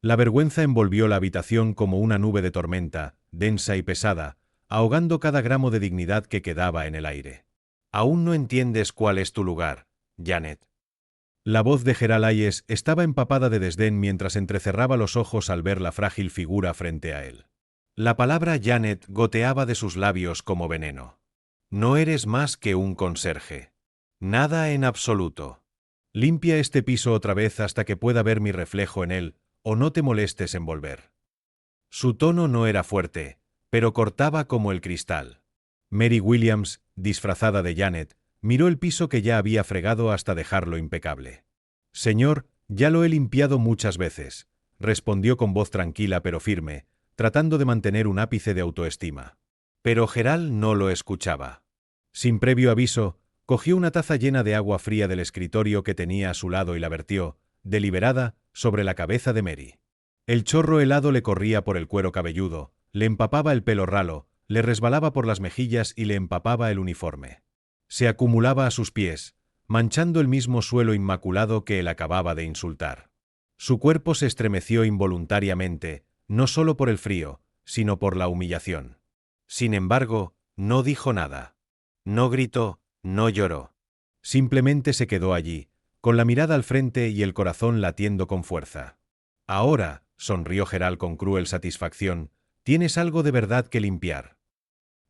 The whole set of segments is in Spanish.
La vergüenza envolvió la habitación como una nube de tormenta, densa y pesada, ahogando cada gramo de dignidad que quedaba en el aire. «Aún no entiendes cuál es tu lugar, Janet». La voz de Gerald Hayes estaba empapada de desdén mientras entrecerraba los ojos al ver la frágil figura frente a él. La palabra Janet goteaba de sus labios como veneno. «No eres más que un conserje. Nada en absoluto. Limpia este piso otra vez hasta que pueda ver mi reflejo en él, o no te molestes en volver». Su tono no era fuerte, pero cortaba como el cristal. Mary Williams, disfrazada de Janet, miró el piso que ya había fregado hasta dejarlo impecable. «Señor, ya lo he limpiado muchas veces», respondió con voz tranquila pero firme, tratando de mantener un ápice de autoestima. Pero Gerald no lo escuchaba. Sin previo aviso, cogió una taza llena de agua fría del escritorio que tenía a su lado y la vertió, deliberada, sobre la cabeza de Mary. El chorro helado le corría por el cuero cabelludo, le empapaba el pelo ralo, le resbalaba por las mejillas y le empapaba el uniforme. Se acumulaba a sus pies, manchando el mismo suelo inmaculado que él acababa de insultar. Su cuerpo se estremeció involuntariamente, no solo por el frío, sino por la humillación. Sin embargo, no dijo nada. No gritó, no lloró. Simplemente se quedó allí, con la mirada al frente y el corazón latiendo con fuerza. «Ahora», sonrió Gerald con cruel satisfacción, «tienes algo de verdad que limpiar».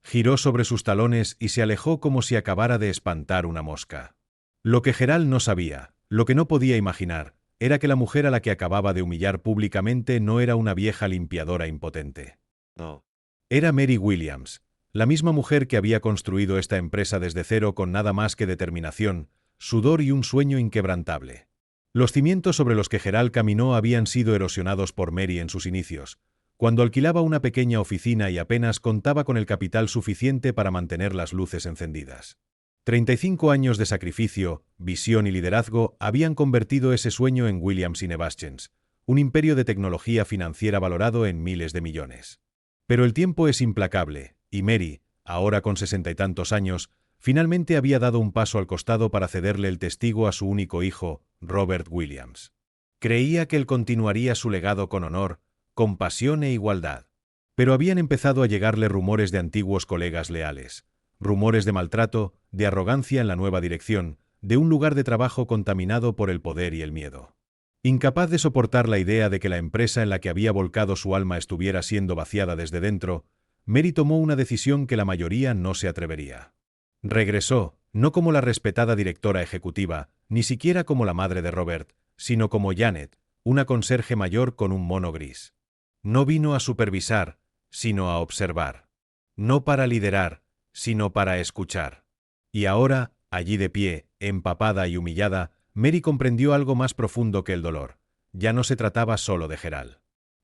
Giró sobre sus talones y se alejó como si acabara de espantar una mosca. Lo que Gerald no sabía, lo que no podía imaginar, era que la mujer a la que acababa de humillar públicamente no era una vieja limpiadora impotente. No. Era Mary Williams, la misma mujer que había construido esta empresa desde cero con nada más que determinación, sudor y un sueño inquebrantable. Los cimientos sobre los que Gerald caminó habían sido erosionados por Mary en sus inicios, cuando alquilaba una pequeña oficina y apenas contaba con el capital suficiente para mantener las luces encendidas. 35 años de sacrificio, visión y liderazgo habían convertido ese sueño en Williams & Nevaschens, un imperio de tecnología financiera valorado en miles de millones. Pero el tiempo es implacable, y Mary, ahora con 60 y tantos años, finalmente había dado un paso al costado para cederle el testigo a su único hijo, Robert Williams. Creía que él continuaría su legado con honor, compasión e igualdad. Pero habían empezado a llegarle rumores de antiguos colegas leales, rumores de maltrato, de arrogancia en la nueva dirección, de un lugar de trabajo contaminado por el poder y el miedo. Incapaz de soportar la idea de que la empresa en la que había volcado su alma estuviera siendo vaciada desde dentro, Mary tomó una decisión que la mayoría no se atrevería. Regresó, no como la respetada directora ejecutiva, ni siquiera como la madre de Robert, sino como Janet, una conserje mayor con un mono gris. No vino a supervisar, sino a observar. No para liderar, sino para escuchar. Y ahora, allí de pie, empapada y humillada, Mary comprendió algo más profundo que el dolor. Ya no se trataba solo de Gerald.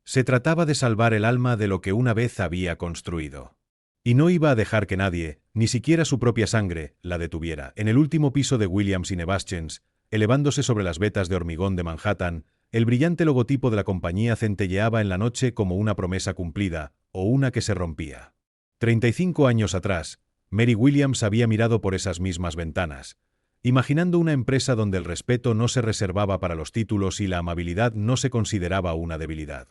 Se trataba de salvar el alma de lo que una vez había construido. Y no iba a dejar que nadie, ni siquiera su propia sangre, la detuviera. En el último piso de Williams & Nevaschens, elevándose sobre las vetas de hormigón de Manhattan, el brillante logotipo de la compañía centelleaba en la noche como una promesa cumplida, o una que se rompía. 35 años atrás, Mary Williams había mirado por esas mismas ventanas, imaginando una empresa donde el respeto no se reservaba para los títulos y la amabilidad no se consideraba una debilidad.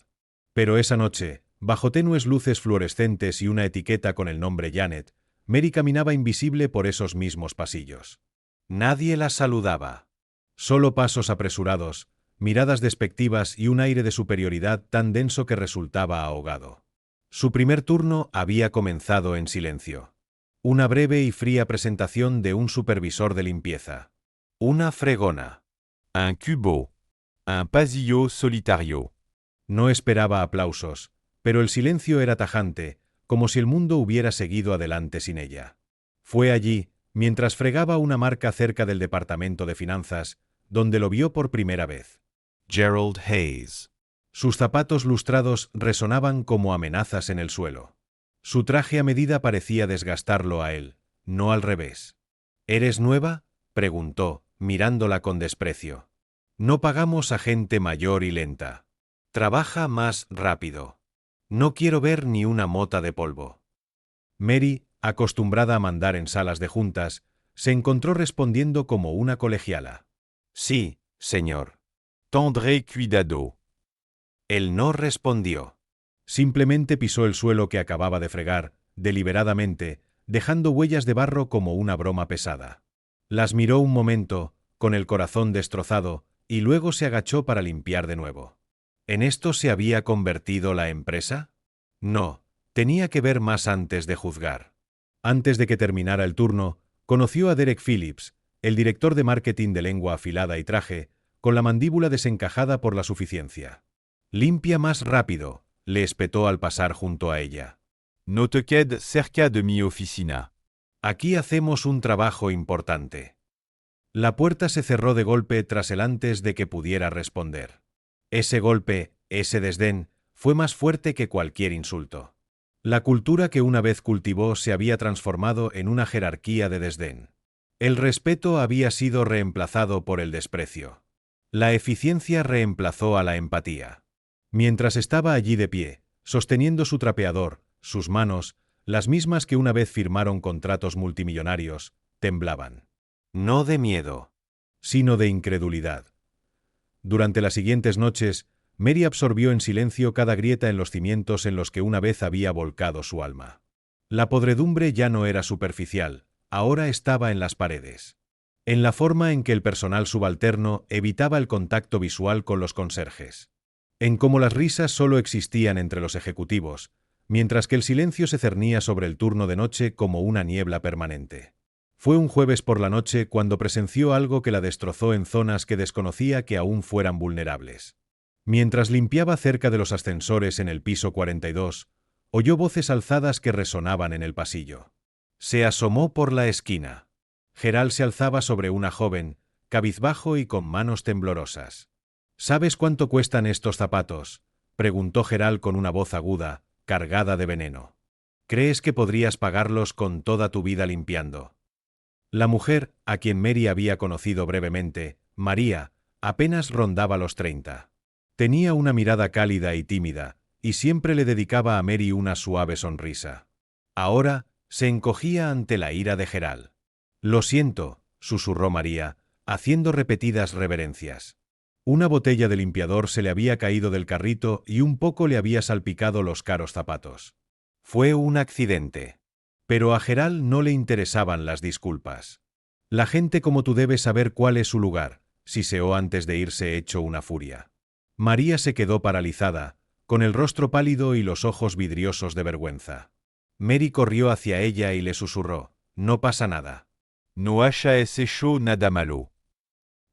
Pero esa noche, bajo tenues luces fluorescentes y una etiqueta con el nombre Janet, Mary caminaba invisible por esos mismos pasillos. Nadie la saludaba. Solo pasos apresurados, miradas despectivas y un aire de superioridad tan denso que resultaba ahogado. Su primer turno había comenzado en silencio. Una breve y fría presentación de un supervisor de limpieza. Una fregona. Un cubo. Un pasillo solitario. No esperaba aplausos, pero el silencio era tajante, como si el mundo hubiera seguido adelante sin ella. Fue allí, mientras fregaba una marca cerca del departamento de finanzas, donde lo vio por primera vez. Gerald Hayes. Sus zapatos lustrados resonaban como amenazas en el suelo. Su traje a medida parecía desgastarlo a él, no al revés. ¿Eres nueva?, preguntó, mirándola con desprecio. No pagamos a gente mayor y lenta. Trabaja más rápido. No quiero ver ni una mota de polvo. Mary, acostumbrada a mandar en salas de juntas, se encontró respondiendo como una colegiala. Sí, señor. Tendré cuidado. Él no respondió. Simplemente pisó el suelo que acababa de fregar, deliberadamente, dejando huellas de barro como una broma pesada. Las miró un momento, con el corazón destrozado, y luego se agachó para limpiar de nuevo. ¿En esto se había convertido la empresa? No, tenía que ver más antes de juzgar. Antes de que terminara el turno, conoció a Derek Phillips, el director de marketing de lengua afilada y traje, con la mandíbula desencajada por la suficiencia. «Limpia más rápido», le espetó al pasar junto a ella. No te quedes cerca de mi oficina. «Aquí hacemos un trabajo importante». La puerta se cerró de golpe tras él antes de que pudiera responder. Ese golpe, ese desdén, fue más fuerte que cualquier insulto. La cultura que una vez cultivó se había transformado en una jerarquía de desdén. El respeto había sido reemplazado por el desprecio. La eficiencia reemplazó a la empatía. Mientras estaba allí de pie, sosteniendo su trapeador, sus manos, las mismas que una vez firmaron contratos multimillonarios, temblaban. No de miedo, sino de incredulidad. Durante las siguientes noches, Mary absorbió en silencio cada grieta en los cimientos en los que una vez había volcado su alma. La podredumbre ya no era superficial, ahora estaba en las paredes. En la forma en que el personal subalterno evitaba el contacto visual con los conserjes. En cómo las risas solo existían entre los ejecutivos, mientras que el silencio se cernía sobre el turno de noche como una niebla permanente. Fue un jueves por la noche cuando presenció algo que la destrozó en zonas que desconocía que aún fueran vulnerables. Mientras limpiaba cerca de los ascensores en el piso 42, oyó voces alzadas que resonaban en el pasillo. Se asomó por la esquina. Gerald se alzaba sobre una joven, cabizbajo y con manos temblorosas. «¿Sabes cuánto cuestan estos zapatos?», preguntó Gerald con una voz aguda, cargada de veneno. «¿Crees que podrías pagarlos con toda tu vida limpiando?». La mujer, a quien Mary había conocido brevemente, María, apenas rondaba los 30. Tenía una mirada cálida y tímida, y siempre le dedicaba a Mary una suave sonrisa. Ahora, se encogía ante la ira de Gerald. «Lo siento», susurró María, haciendo repetidas reverencias. Una botella de limpiador se le había caído del carrito y un poco le había salpicado los caros zapatos. Fue un accidente. Pero a Gerald no le interesaban las disculpas. «La gente como tú debe saber cuál es su lugar», siseó antes de irse hecho una furia. María se quedó paralizada, con el rostro pálido y los ojos vidriosos de vergüenza. Mary corrió hacia ella y le susurró: «No pasa nada». No haya hecho nada malo.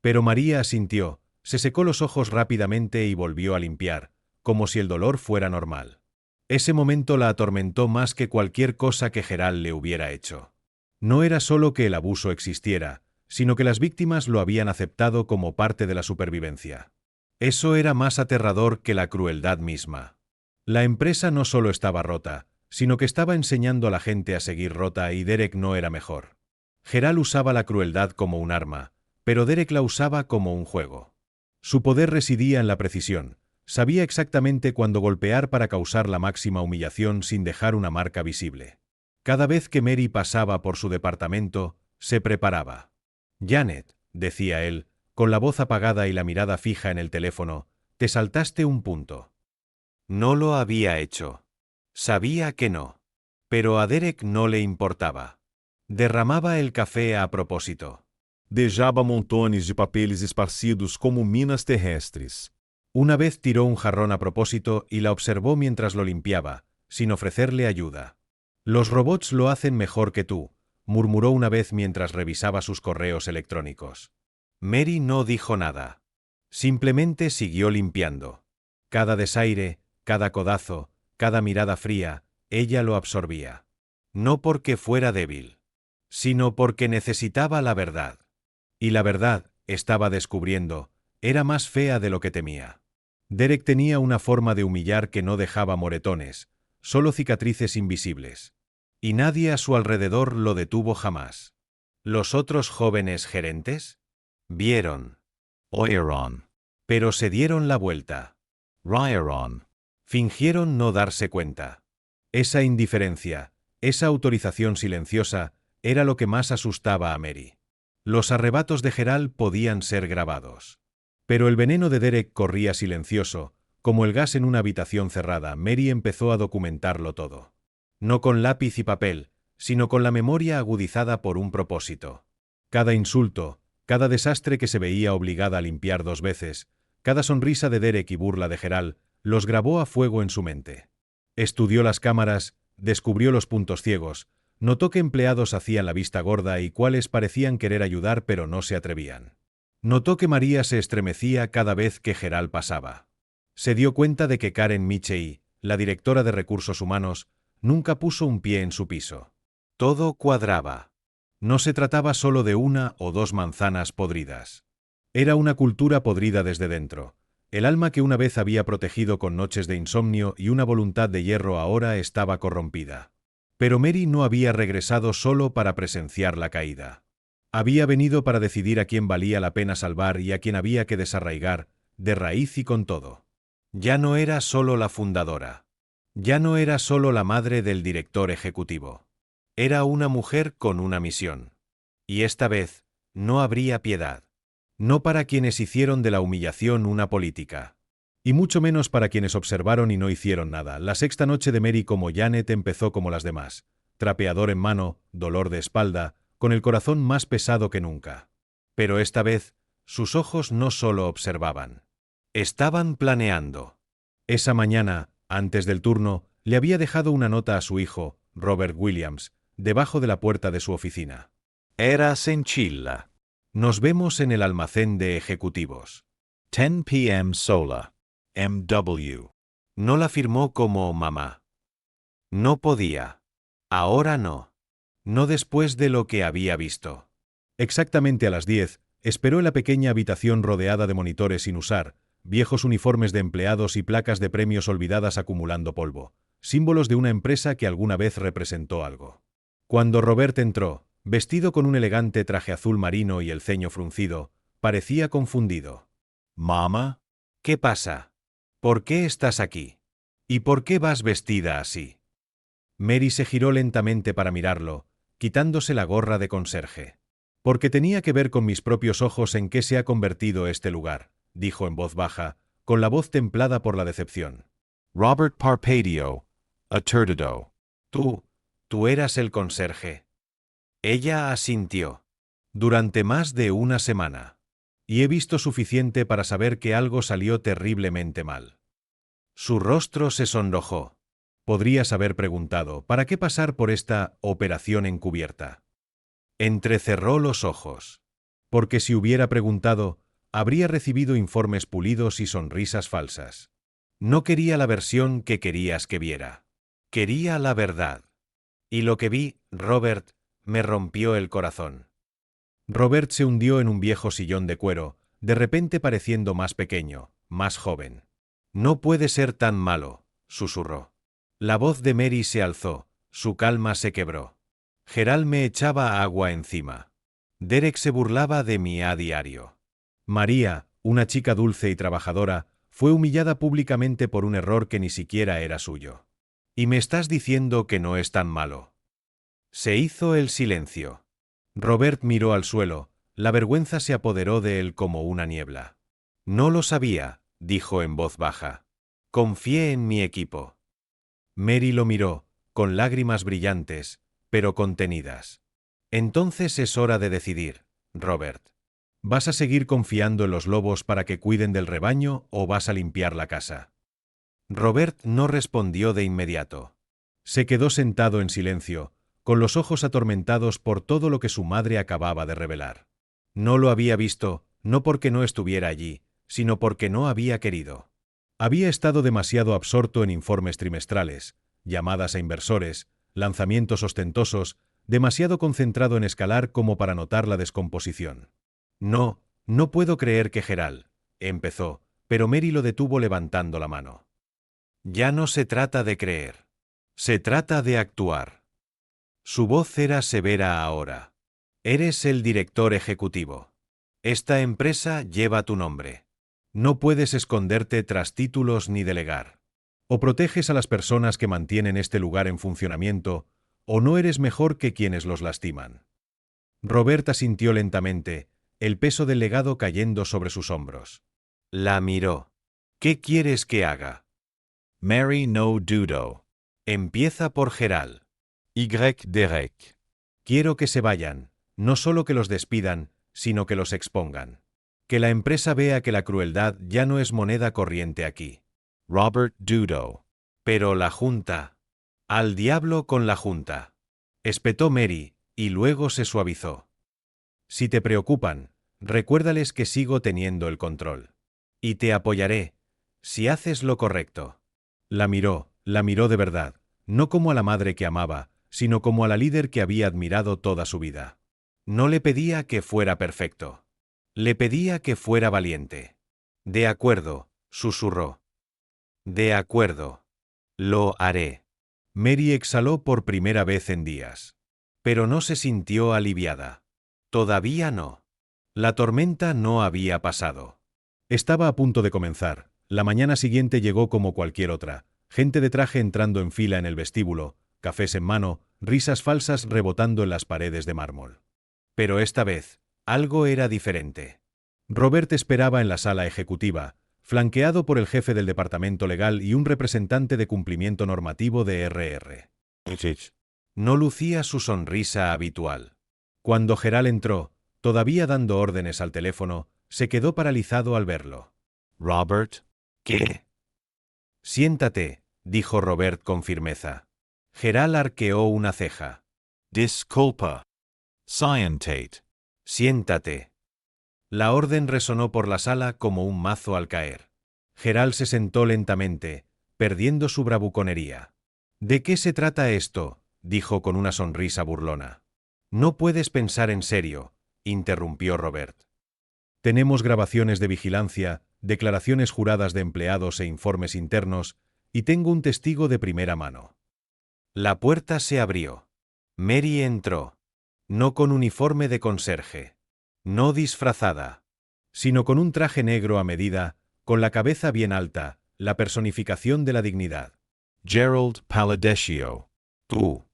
Pero María asintió, se secó los ojos rápidamente y volvió a limpiar, como si el dolor fuera normal. Ese momento la atormentó más que cualquier cosa que Gerald le hubiera hecho. No era solo que el abuso existiera, sino que las víctimas lo habían aceptado como parte de la supervivencia. Eso era más aterrador que la crueldad misma. La empresa no solo estaba rota, sino que estaba enseñando a la gente a seguir rota y Derek no era mejor. Gerald usaba la crueldad como un arma, pero Derek la usaba como un juego. Su poder residía en la precisión. Sabía exactamente cuándo golpear para causar la máxima humillación sin dejar una marca visible. Cada vez que Mary pasaba por su departamento, se preparaba. «Janet», decía él, con la voz apagada y la mirada fija en el teléfono, «te saltaste un punto». No lo había hecho. Sabía que no. Pero a Derek no le importaba. Derramaba el café a propósito. Dejaba montones de papeles esparcidos como minas terrestres. Una vez tiró un jarrón a propósito y la observó mientras lo limpiaba, sin ofrecerle ayuda. «Los robots lo hacen mejor que tú», murmuró una vez mientras revisaba sus correos electrónicos. Mary no dijo nada. Simplemente siguió limpiando. Cada desaire, cada codazo, cada mirada fría, ella lo absorbía. No porque fuera débil, sino porque necesitaba la verdad. Y la verdad, estaba descubriendo, era más fea de lo que temía. Derek tenía una forma de humillar que no dejaba moretones, solo cicatrices invisibles. Y nadie a su alrededor lo detuvo jamás. ¿Los otros jóvenes gerentes? Vieron. Oyeron. Pero se dieron la vuelta. Rieron. Fingieron no darse cuenta. Esa indiferencia, esa autorización silenciosa, era lo que más asustaba a Mary. Los arrebatos de Gerald podían ser grabados. Pero el veneno de Derek corría silencioso, Como el gas en una habitación cerrada, Mary empezó a documentarlo todo. No con lápiz y papel, sino con la memoria agudizada por un propósito. Cada insulto, cada desastre que se veía obligada a limpiar 2 veces, cada sonrisa de Derek y burla de Gerald, los grabó a fuego en su mente. Estudió las cámaras, descubrió los puntos ciegos, notó que empleados hacían la vista gorda y cuáles parecían querer ayudar pero no se atrevían. Notó que María se estremecía cada vez que Gerald pasaba. Se dio cuenta de que Karen Michey, la directora de recursos humanos, nunca puso un pie en su piso. Todo cuadraba. No se trataba solo de 1 o 2 manzanas podridas. Era una cultura podrida desde dentro. El alma que una vez había protegido con noches de insomnio y una voluntad de hierro ahora estaba corrompida. Pero Mary no había regresado solo para presenciar la caída. Había venido para decidir a quién valía la pena salvar y a quién había que desarraigar, de raíz y con todo. Ya no era solo la fundadora. Ya no era solo la madre del director ejecutivo. Era una mujer con una misión. Y esta vez, no habría piedad. No para quienes hicieron de la humillación una política. Y mucho menos para quienes observaron y no hicieron nada. La sexta noche de Mary como Janet empezó como las demás. Trapeador en mano, dolor de espalda, con el corazón más pesado que nunca. Pero esta vez, sus ojos no solo observaban. Estaban planeando. Esa mañana, antes del turno, le había dejado una nota a su hijo, Robert Williams, debajo de la puerta de su oficina. Era Sencilla. Nos vemos en el almacén de ejecutivos. 10 p.m. Sola. M.W. No la firmó como mamá. No podía. Ahora no. No después de lo que había visto. Exactamente a las 10, esperó en la pequeña habitación rodeada de monitores sin usar, viejos uniformes de empleados y placas de premios olvidadas acumulando polvo, símbolos de una empresa que alguna vez representó algo. Cuando Robert entró, vestido con un elegante traje azul marino y el ceño fruncido, parecía confundido. Mama? ¿Qué pasa? ¿Por qué estás aquí? ¿Y por qué vas vestida así? Mary se giró lentamente para mirarlo, quitándose la gorra de conserje. Porque tenía que ver con mis propios ojos en qué se ha convertido este lugar, dijo en voz baja, con la voz templada por la decepción. Robert Parpadio, Aturdido. Tú eras el conserje. Ella asintió. Durante más de 1 semana. Y he visto suficiente para saber que algo salió terriblemente mal. Su rostro se sonrojó. Podrías haber preguntado, ¿para qué pasar por esta operación encubierta? Entrecerró los ojos. Porque si hubiera preguntado, habría recibido informes pulidos y sonrisas falsas. No quería la versión que querías que viera. Quería la verdad. Y lo que vi, Robert, me rompió el corazón. Robert se hundió en un viejo sillón de cuero, de repente pareciendo más pequeño, más joven. No puede ser tan malo, susurró. La voz de Mary se alzó, su calma se quebró. Gerald me echaba agua encima. Derek se burlaba de mí a diario. María, una chica dulce y trabajadora, fue humillada públicamente por un error que ni siquiera era suyo. ¿Y me estás diciendo que no es tan malo? Se hizo el silencio. Robert miró al suelo, la vergüenza se apoderó de él como una niebla. No lo sabía, dijo en voz baja. Confié en mi equipo. Mary lo miró, con lágrimas brillantes, pero contenidas. Entonces es hora de decidir, Robert. ¿Vas a seguir confiando en los lobos para que cuiden del rebaño o vas a limpiar la casa? Robert no respondió de inmediato. Se quedó sentado en silencio, con los ojos atormentados por todo lo que su madre acababa de revelar. No lo había visto, no porque no estuviera allí, sino porque no había querido. Había estado demasiado absorto en informes trimestrales, llamadas a inversores, lanzamientos ostentosos, demasiado concentrado en escalar como para notar la descomposición. No puedo creer que Gerald, empezó, pero Mary lo detuvo levantando la mano. Ya no se trata de creer. Se trata de actuar. Su voz era severa ahora. Eres el director ejecutivo. Esta empresa lleva tu nombre. No puedes esconderte tras títulos ni delegar. O proteges a las personas que mantienen este lugar en funcionamiento, o no eres mejor que quienes los lastiman. Robert asintió lentamente, el peso del legado cayendo sobre sus hombros. La miró. ¿Qué quieres que haga? Mary no dudo. Empieza por Gerald. Y Derek. Quiero que se vayan, no solo que los despidan, sino que los expongan. Que la empresa vea que la crueldad ya no es moneda corriente aquí. Robert dudo. Pero la Junta. Al diablo con la Junta. Espetó Mary, y luego se suavizó. Si te preocupan, recuérdales que sigo teniendo el control. Y te apoyaré, si haces lo correcto. La miró de verdad, no como a la madre que amaba, sino como a la líder que había admirado toda su vida. No le pedía que fuera perfecto. Le pedía que fuera valiente. De acuerdo, susurró. De acuerdo. Lo haré. Mary exhaló por primera vez en días. Pero no se sintió aliviada. Todavía no. La tormenta no había pasado. Estaba a punto de comenzar. La mañana siguiente llegó como cualquier otra. Gente de traje entrando en fila en el vestíbulo, cafés en mano, risas falsas rebotando en las paredes de mármol. Pero esta vez, algo era diferente. Robert esperaba en la sala ejecutiva, flanqueado por el jefe del departamento legal y un representante de cumplimiento normativo de RR. No lucía su sonrisa habitual. Cuando Gerald entró, todavía dando órdenes al teléfono, se quedó paralizado al verlo. Robert. ¿Qué? Siéntate, dijo Robert con firmeza. Gerald arqueó una ceja. Disculpa. Scientate. Siéntate. La orden resonó por la sala como un mazo al caer. Gerald se sentó lentamente, perdiendo su bravuconería. ¿De qué se trata esto?, dijo con una sonrisa burlona. No puedes pensar en serio, interrumpió Robert. Tenemos grabaciones de vigilancia, declaraciones juradas de empleados e informes internos, y tengo un testigo de primera mano. La puerta se abrió. Mary entró. No con uniforme de conserje. No disfrazada. Sino con un traje negro a medida, con la cabeza bien alta, la personificación de la dignidad. Gerald Paladesio. Tú.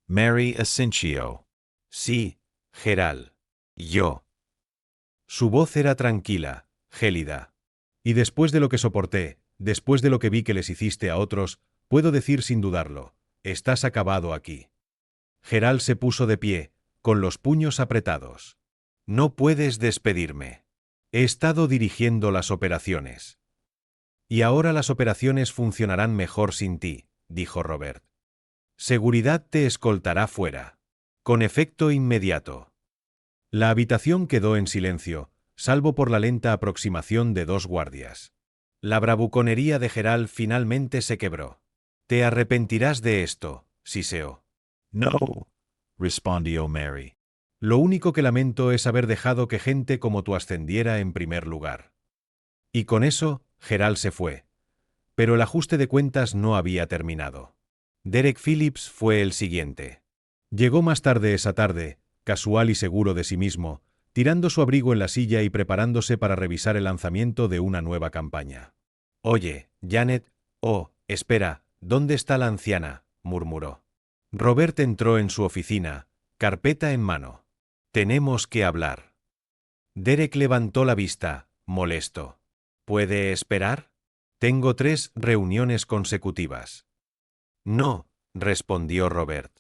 Mary Asincio. Sí, Gerald. Yo. Su voz era tranquila, gélida. Y después de lo que soporté, después de lo que vi que les hiciste a otros, puedo decir sin dudarlo, estás acabado aquí. Gerald se puso de pie, con los puños apretados. No puedes despedirme. He estado dirigiendo las operaciones. Y ahora las operaciones funcionarán mejor sin ti, dijo Robert. Seguridad te escoltará fuera. Con efecto inmediato. La habitación quedó en silencio, salvo por la lenta aproximación de dos guardias. La bravuconería de Gerald finalmente se quebró. Te arrepentirás de esto, siseó. No, respondió Mary. Lo único que lamento es haber dejado que gente como tú ascendiera en primer lugar. Y con eso, Gerald se fue. Pero el ajuste de cuentas no había terminado. Derek Phillips fue el siguiente. Llegó más tarde esa tarde, casual y seguro de sí mismo, tirando su abrigo en la silla y preparándose para revisar el lanzamiento de una nueva campaña. Oye, Janet, espera, ¿dónde está la anciana?, murmuró. Robert entró en su oficina, carpeta en mano. Tenemos que hablar. Derek levantó la vista, molesto. ¿Puede esperar? Tengo 3 reuniones consecutivas. No, respondió Robert.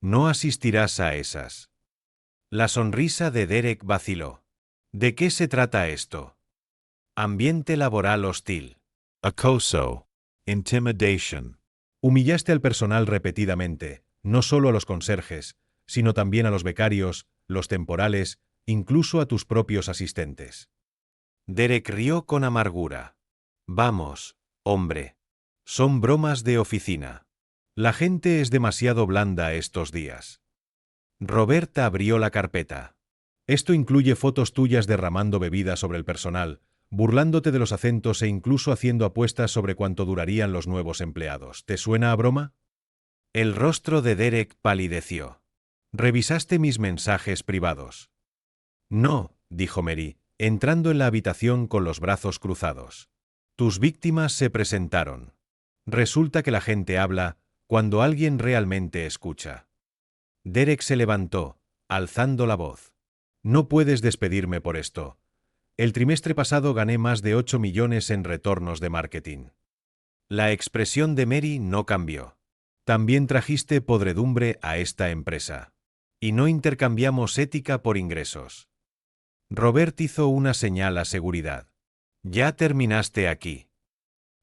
No asistirás a esas. La sonrisa de Derek vaciló. ¿De qué se trata esto? Ambiente laboral hostil. Acoso. Intimidation. Humillaste al personal repetidamente, no solo a los conserjes, sino también a los becarios, los temporales, incluso a tus propios asistentes. Derek rió con amargura. Vamos, hombre. Son bromas de oficina. La gente es demasiado blanda estos días. Roberta abrió la carpeta. Esto incluye fotos tuyas derramando bebida sobre el personal, burlándote de los acentos e incluso haciendo apuestas sobre cuánto durarían los nuevos empleados. ¿Te suena a broma? El rostro de Derek palideció. ¿Revisaste mis mensajes privados? No, dijo Mary, entrando en la habitación con los brazos cruzados. Tus víctimas se presentaron. Resulta que la gente habla cuando alguien realmente escucha. Derek se levantó, alzando la voz. No puedes despedirme por esto. El trimestre pasado gané más de 8 millones en retornos de marketing. La expresión de Mary no cambió. También trajiste podredumbre a esta empresa. Y no intercambiamos ética por ingresos. Robert hizo una señal a seguridad. Ya terminaste aquí.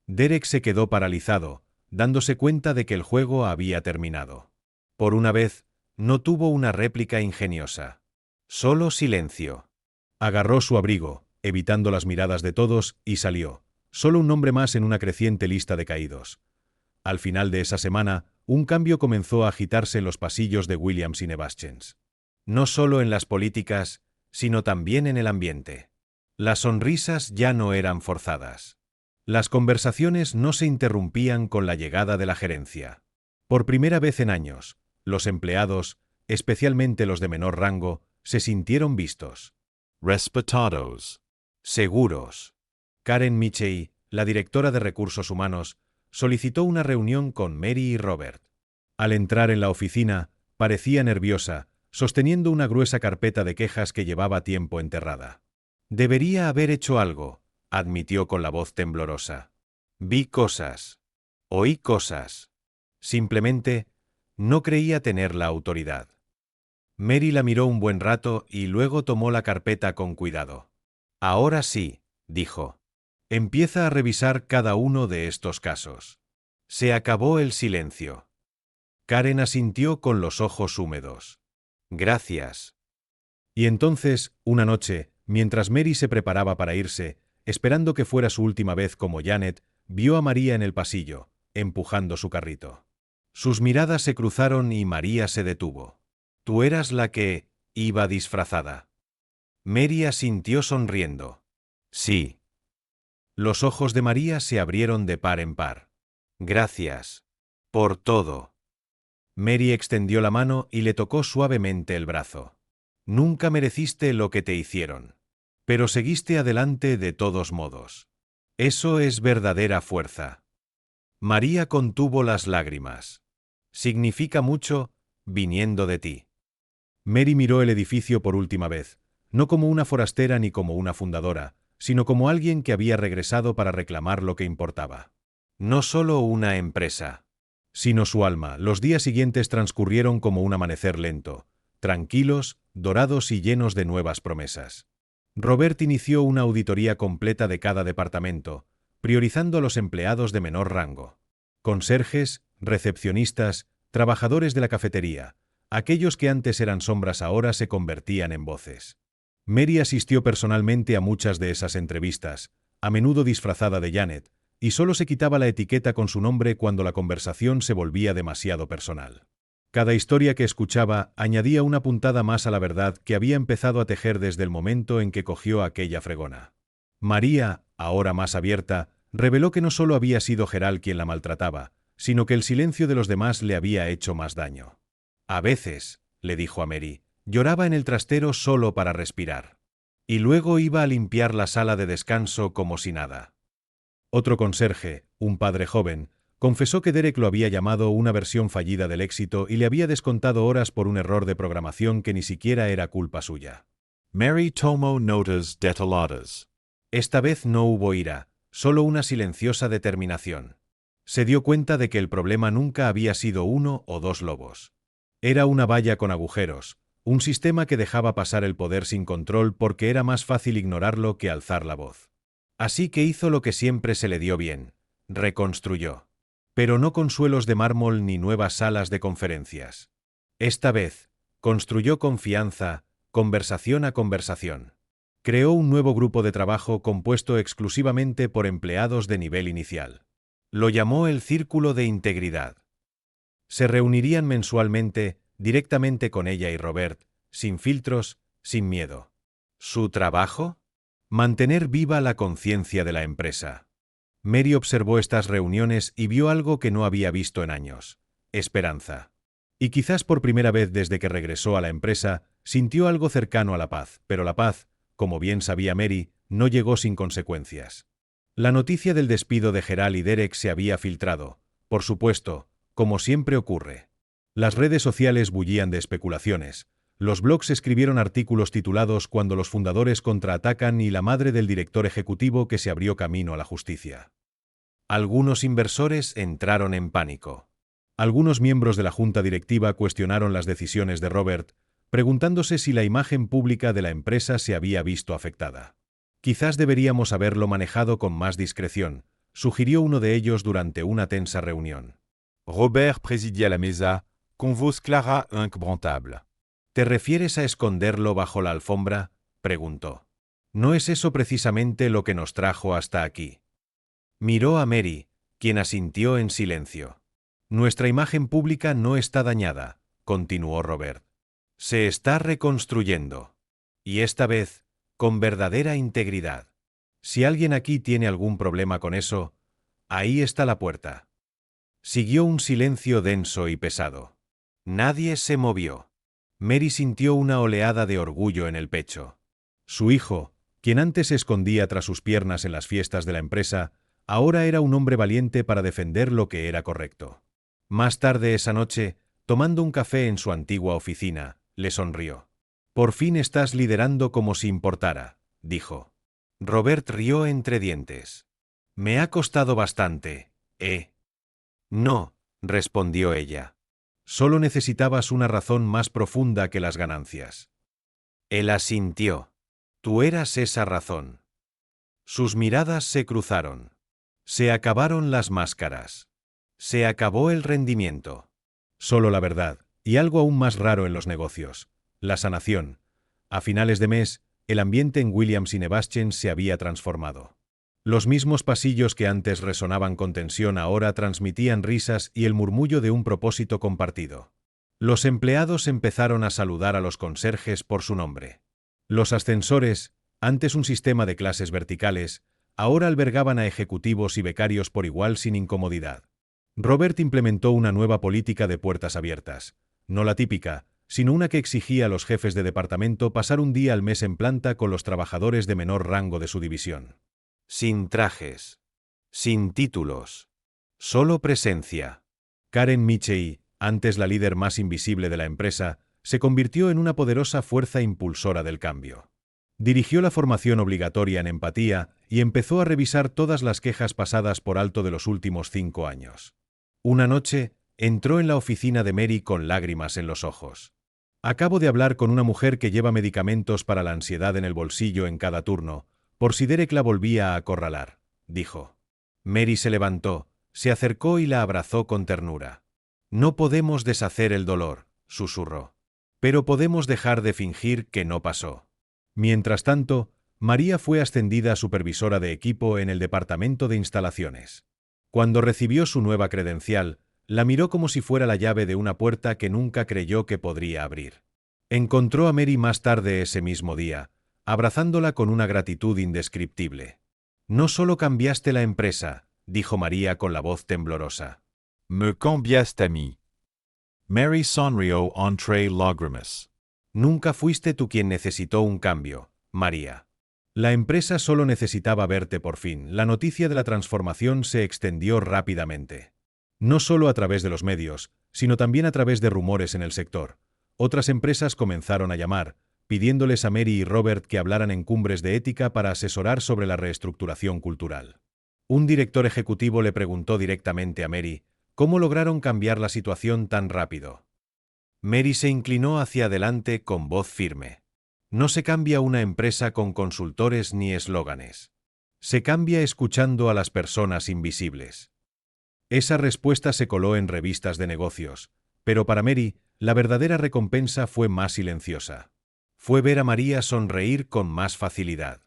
Derek se quedó paralizado, dándose cuenta de que el juego había terminado. Por una vez, no tuvo una réplica ingeniosa. Solo silencio. Agarró su abrigo, evitando las miradas de todos, y salió. Solo un nombre más en una creciente lista de caídos. Al final de esa semana, un cambio comenzó a agitarse en los pasillos de Williams & Nebaschens. No solo en las políticas, sino también en el ambiente. Las sonrisas ya no eran forzadas. Las conversaciones no se interrumpían con la llegada de la gerencia. Por primera vez en años, los empleados, especialmente los de menor rango, se sintieron vistos. Respetados. Seguros. Karen Michey, la directora de Recursos Humanos, solicitó una reunión con Mary y Robert. Al entrar en la oficina, parecía nerviosa, sosteniendo una gruesa carpeta de quejas que llevaba tiempo enterrada. Debería haber hecho algo, admitió con la voz temblorosa. Vi cosas. Oí cosas. Simplemente, no creía tener la autoridad. Mary la miró un buen rato y luego tomó la carpeta con cuidado. Ahora sí, dijo. Empieza a revisar cada uno de estos casos. Se acabó el silencio. Karen asintió con los ojos húmedos. Gracias. Y entonces, una noche, mientras Mary se preparaba para irse, esperando que fuera su última vez como Janet, vio a María en el pasillo, empujando su carrito. Sus miradas se cruzaron y María se detuvo. Tú eras la que iba disfrazada. Mary asintió sonriendo. Sí. Los ojos de María se abrieron de par en par. Gracias. Por todo. Mary extendió la mano y le tocó suavemente el brazo. Nunca mereciste lo que te hicieron. Pero seguiste adelante de todos modos. Eso es verdadera fuerza. María contuvo las lágrimas. Significa mucho, viniendo de ti. Mary miró el edificio por última vez, no como una forastera ni como una fundadora, sino como alguien que había regresado para reclamar lo que importaba. No solo una empresa, sino su alma. Los días siguientes transcurrieron como un amanecer lento, tranquilos, dorados y llenos de nuevas promesas. Robert inició una auditoría completa de cada departamento, priorizando a los empleados de menor rango. Conserjes, recepcionistas, trabajadores de la cafetería, aquellos que antes eran sombras ahora se convertían en voces. Mary asistió personalmente a muchas de esas entrevistas, a menudo disfrazada de Janet, y solo se quitaba la etiqueta con su nombre cuando la conversación se volvía demasiado personal. Cada historia que escuchaba añadía una puntada más a la verdad que había empezado a tejer desde el momento en que cogió aquella fregona. María, ahora más abierta, reveló que no solo había sido Gerald quien la maltrataba, sino que el silencio de los demás le había hecho más daño. A veces, le dijo a Mary, lloraba en el trastero solo para respirar. Y luego iba a limpiar la sala de descanso como si nada. Otro conserje, un padre joven, confesó que Derek lo había llamado una versión fallida del éxito y le había descontado horas por un error de programación que ni siquiera era culpa suya. Mary tomó notas detaladas. Esta vez no hubo ira, solo una silenciosa determinación. Se dio cuenta de que el problema nunca había sido uno o dos lobos. Era una valla con agujeros, un sistema que dejaba pasar el poder sin control porque era más fácil ignorarlo que alzar la voz. Así que hizo lo que siempre se le dio bien, reconstruyó. Pero no con suelos de mármol ni nuevas salas de conferencias. Esta vez, construyó confianza, conversación a conversación. Creó un nuevo grupo de trabajo compuesto exclusivamente por empleados de nivel inicial. Lo llamó el Círculo de Integridad. Se reunirían mensualmente, directamente con ella y Robert, sin filtros, sin miedo. ¿Su trabajo? Mantener viva la conciencia de la empresa. Mary observó estas reuniones y vio algo que no había visto en años: esperanza. Y quizás por primera vez desde que regresó a la empresa, sintió algo cercano a la paz, pero la paz, como bien sabía Mary, no llegó sin consecuencias. La noticia del despido de Gerald y Derek se había filtrado, por supuesto, como siempre ocurre. Las redes sociales bullían de especulaciones. Los blogs escribieron artículos titulados Cuando los fundadores contraatacan y la madre del director ejecutivo que se abrió camino a la justicia. Algunos inversores entraron en pánico. Algunos miembros de la junta directiva cuestionaron las decisiones de Robert, preguntándose si la imagen pública de la empresa se había visto afectada. Quizás deberíamos haberlo manejado con más discreción, sugirió uno de ellos durante una tensa reunión. Robert présidia la mesa, con voz clara e inquebrantable. ¿Te refieres a esconderlo bajo la alfombra?, preguntó. ¿No es eso precisamente lo que nos trajo hasta aquí? Miró a Mary, quien asintió en silencio. Nuestra imagen pública no está dañada, continuó Robert. Se está reconstruyendo. Y esta vez, con verdadera integridad. Si alguien aquí tiene algún problema con eso, ahí está la puerta. Siguió un silencio denso y pesado. Nadie se movió. Mary sintió una oleada de orgullo en el pecho. Su hijo, quien antes se escondía tras sus piernas en las fiestas de la empresa, ahora era un hombre valiente para defender lo que era correcto. Más tarde esa noche, tomando un café en su antigua oficina, le sonrió. «Por fin estás liderando como si importara», dijo. Robert rió entre dientes. «Me ha costado bastante, ¿eh?» «No», respondió ella. «Solo necesitabas una razón más profunda que las ganancias». Él asintió. «Tú eras esa razón». Sus miradas se cruzaron. Se acabaron las máscaras. Se acabó el rendimiento. Solo la verdad, y algo aún más raro en los negocios, la sanación. A finales de mes, el ambiente en Williams y Nebastian se había transformado. Los mismos pasillos que antes resonaban con tensión ahora transmitían risas y el murmullo de un propósito compartido. Los empleados empezaron a saludar a los conserjes por su nombre. Los ascensores, antes un sistema de clases verticales, ahora albergaban a ejecutivos y becarios por igual sin incomodidad. Robert implementó una nueva política de puertas abiertas, no la típica, sino una que exigía a los jefes de departamento pasar un día al mes en planta con los trabajadores de menor rango de su división. Sin trajes. Sin títulos. Solo presencia. Karen Michey, antes la líder más invisible de la empresa, se convirtió en una poderosa fuerza impulsora del cambio. Dirigió la formación obligatoria en empatía y empezó a revisar todas las quejas pasadas por alto de los últimos 5 años. Una noche, entró en la oficina de Mary con lágrimas en los ojos. Acabo de hablar con una mujer que lleva medicamentos para la ansiedad en el bolsillo en cada turno, por si Derek la volvía a acorralar, dijo. Mary se levantó, se acercó y la abrazó con ternura. No podemos deshacer el dolor, susurró. Pero podemos dejar de fingir que no pasó. Mientras tanto, María fue ascendida a supervisora de equipo en el departamento de instalaciones. Cuando recibió su nueva credencial, la miró como si fuera la llave de una puerta que nunca creyó que podría abrir. Encontró a Mary más tarde ese mismo día, abrazándola con una gratitud indescriptible. «No solo cambiaste la empresa», dijo María con la voz temblorosa. Me cambiaste a mí. Mary sonrió entre lágrimas. Nunca fuiste tú quien necesitó un cambio, María. La empresa solo necesitaba verte por fin. La noticia de la transformación se extendió rápidamente. No solo a través de los medios, sino también a través de rumores en el sector. Otras empresas comenzaron a llamar, pidiéndoles a Mary y Robert que hablaran en cumbres de ética para asesorar sobre la reestructuración cultural. Un director ejecutivo le preguntó directamente a Mary cómo lograron cambiar la situación tan rápido. Mary se inclinó hacia adelante con voz firme. No se cambia una empresa con consultores ni eslóganes. Se cambia escuchando a las personas invisibles. Esa respuesta se coló en revistas de negocios, pero para Mary, la verdadera recompensa fue más silenciosa. Fue ver a María sonreír con más facilidad.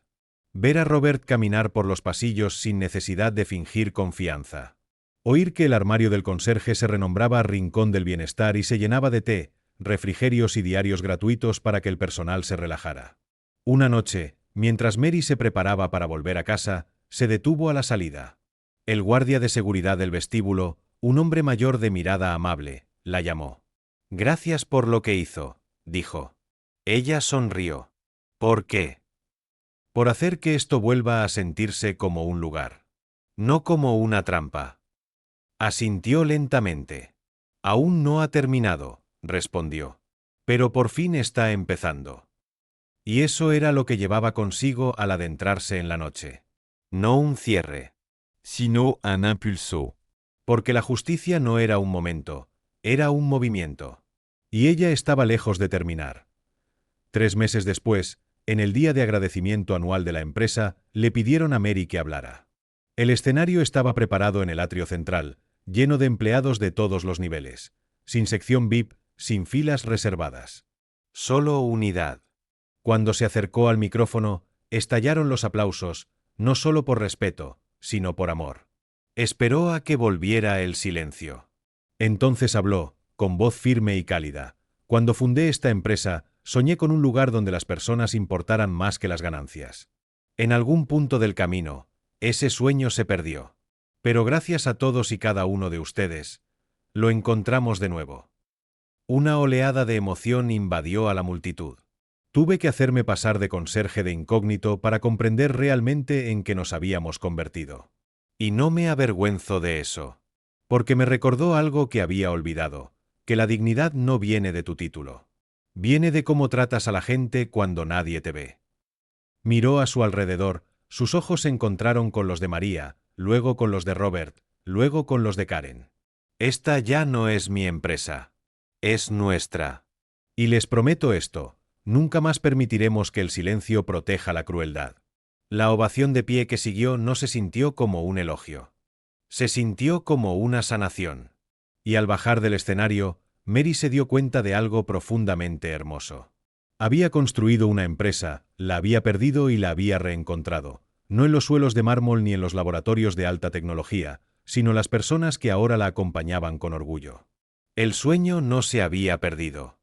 Ver a Robert caminar por los pasillos sin necesidad de fingir confianza. Oír que el armario del conserje se renombraba Rincón del Bienestar y se llenaba de té, refrigerios y diarios gratuitos para que el personal se relajara. Una noche, mientras Mary se preparaba para volver a casa, se detuvo a la salida. El guardia de seguridad del vestíbulo, un hombre mayor de mirada amable, la llamó. «Gracias por lo que hizo», dijo. Ella sonrió. «¿Por qué?» «Por hacer que esto vuelva a sentirse como un lugar. No como una trampa». Asintió lentamente. «Aún no ha terminado», respondió. Pero por fin está empezando. Y eso era lo que llevaba consigo al adentrarse en la noche. No un cierre. Sino un impulso. Porque la justicia no era un momento, era un movimiento. Y ella estaba lejos de terminar. 3 meses después, en el día de agradecimiento anual de la empresa, le pidieron a Mary que hablara. El escenario estaba preparado en el atrio central, lleno de empleados de todos los niveles, sin sección VIP, sin filas reservadas. Solo unidad. Cuando se acercó al micrófono, estallaron los aplausos, no solo por respeto, sino por amor. Esperó a que volviera el silencio. Entonces habló, con voz firme y cálida. Cuando fundé esta empresa, soñé con un lugar donde las personas importaran más que las ganancias. En algún punto del camino, ese sueño se perdió. Pero gracias a todos y cada uno de ustedes, lo encontramos de nuevo. Una oleada de emoción invadió a la multitud. Tuve que hacerme pasar de conserje de incógnito para comprender realmente en qué nos habíamos convertido. Y no me avergüenzo de eso. Porque me recordó algo que había olvidado, que la dignidad no viene de tu título. Viene de cómo tratas a la gente cuando nadie te ve. Miró a su alrededor, sus ojos se encontraron con los de María, luego con los de Robert, luego con los de Karen. Esta ya no es mi empresa. Es nuestra. Y les prometo esto, nunca más permitiremos que el silencio proteja la crueldad. La ovación de pie que siguió no se sintió como un elogio. Se sintió como una sanación. Y al bajar del escenario, Mary se dio cuenta de algo profundamente hermoso. Había construido una empresa, la había perdido y la había reencontrado, no en los suelos de mármol ni en los laboratorios de alta tecnología, sino las personas que ahora la acompañaban con orgullo. El sueño no se había perdido.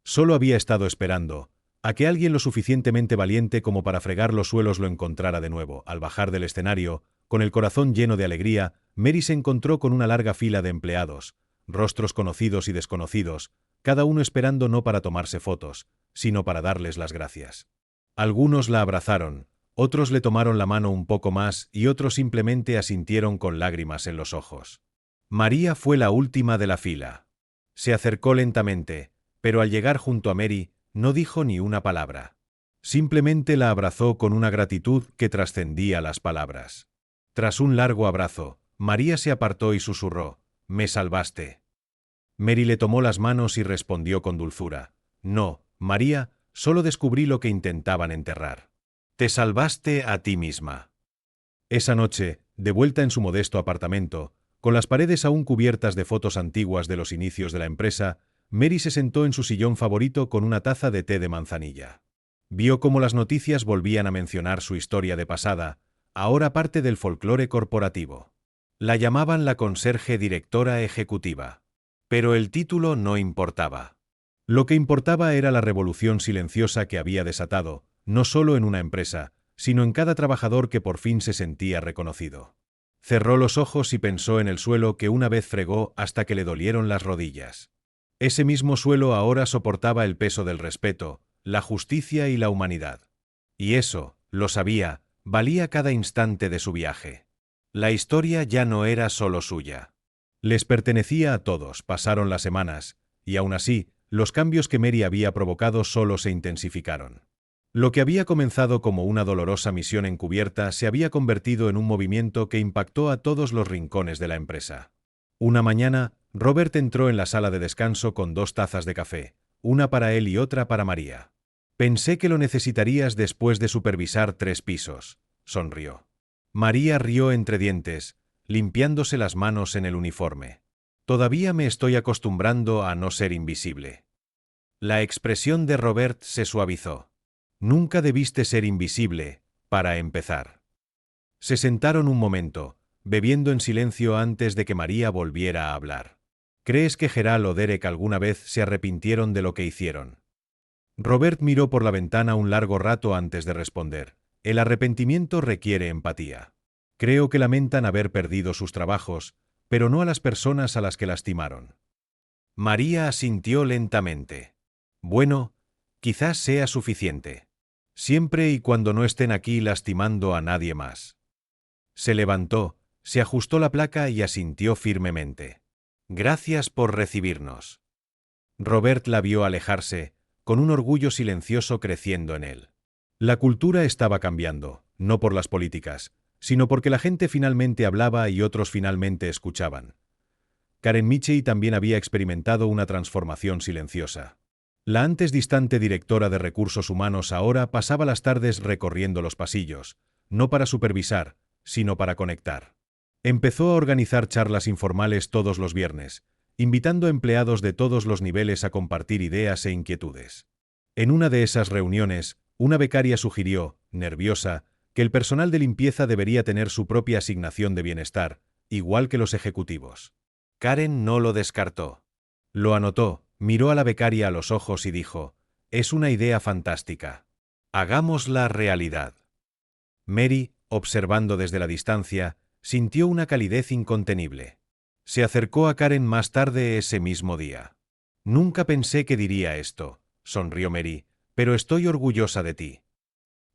Solo había estado esperando a que alguien lo suficientemente valiente como para fregar los suelos lo encontrara de nuevo. Al bajar del escenario, con el corazón lleno de alegría, Mary se encontró con una larga fila de empleados, rostros conocidos y desconocidos, cada uno esperando no para tomarse fotos, sino para darles las gracias. Algunos la abrazaron, otros le tomaron la mano un poco más y otros simplemente asintieron con lágrimas en los ojos. María fue la última de la fila. Se acercó lentamente, pero al llegar junto a Mary, no dijo ni una palabra. Simplemente la abrazó con una gratitud que trascendía las palabras. Tras un largo abrazo, María se apartó y susurró: «Me salvaste». Mary le tomó las manos y respondió con dulzura: «No, María, solo descubrí lo que intentaban enterrar. Te salvaste a ti misma». Esa noche, de vuelta en su modesto apartamento, con las paredes aún cubiertas de fotos antiguas de los inicios de la empresa, Mary se sentó en su sillón favorito con una taza de té de manzanilla. Vio cómo las noticias volvían a mencionar su historia de pasada, ahora parte del folclore corporativo. La llamaban la conserje directora ejecutiva. Pero el título no importaba. Lo que importaba era la revolución silenciosa que había desatado, no solo en una empresa, sino en cada trabajador que por fin se sentía reconocido. Cerró los ojos y pensó en el suelo que una vez fregó hasta que le dolieron las rodillas. Ese mismo suelo ahora soportaba el peso del respeto, la justicia y la humanidad. Y eso, lo sabía, valía cada instante de su viaje. La historia ya no era solo suya. Les pertenecía a todos. Pasaron las semanas, y aún así, los cambios que Mary había provocado solo se intensificaron. Lo que había comenzado como una dolorosa misión encubierta se había convertido en un movimiento que impactó a todos los rincones de la empresa. Una mañana, Robert entró en la sala de descanso con 2 tazas de café, una para él y otra para María. «Pensé que lo necesitarías después de supervisar 3 pisos», sonrió. María rió entre dientes, limpiándose las manos en el uniforme. «Todavía me estoy acostumbrando a no ser invisible». La expresión de Robert se suavizó. «Nunca debiste ser invisible, para empezar». Se sentaron un momento, bebiendo en silencio antes de que María volviera a hablar. «¿Crees que Gerald o Derek alguna vez se arrepintieron de lo que hicieron?» Robert miró por la ventana un largo rato antes de responder. «El arrepentimiento requiere empatía. Creo que lamentan haber perdido sus trabajos, pero no a las personas a las que lastimaron». María asintió lentamente. «Bueno, quizás sea suficiente. Siempre y cuando no estén aquí lastimando a nadie más». Se levantó, se ajustó la placa y asintió firmemente. «Gracias por recibirnos». Robert la vio alejarse, con un orgullo silencioso creciendo en él. La cultura estaba cambiando, no por las políticas, sino porque la gente finalmente hablaba y otros finalmente escuchaban. Karen Michie también había experimentado una transformación silenciosa. La antes distante directora de recursos humanos ahora pasaba las tardes recorriendo los pasillos, no para supervisar, sino para conectar. Empezó a organizar charlas informales todos los viernes, invitando empleados de todos los niveles a compartir ideas e inquietudes. En una de esas reuniones, una becaria sugirió, nerviosa, que el personal de limpieza debería tener su propia asignación de bienestar, igual que los ejecutivos. Karen no lo descartó. Lo anotó, miró a la becaria a los ojos y dijo, «Es una idea fantástica. Hagámosla realidad». Mary, observando desde la distancia, sintió una calidez incontenible. Se acercó a Karen más tarde ese mismo día. «Nunca pensé que diría esto», sonrió Mary, «pero estoy orgullosa de ti».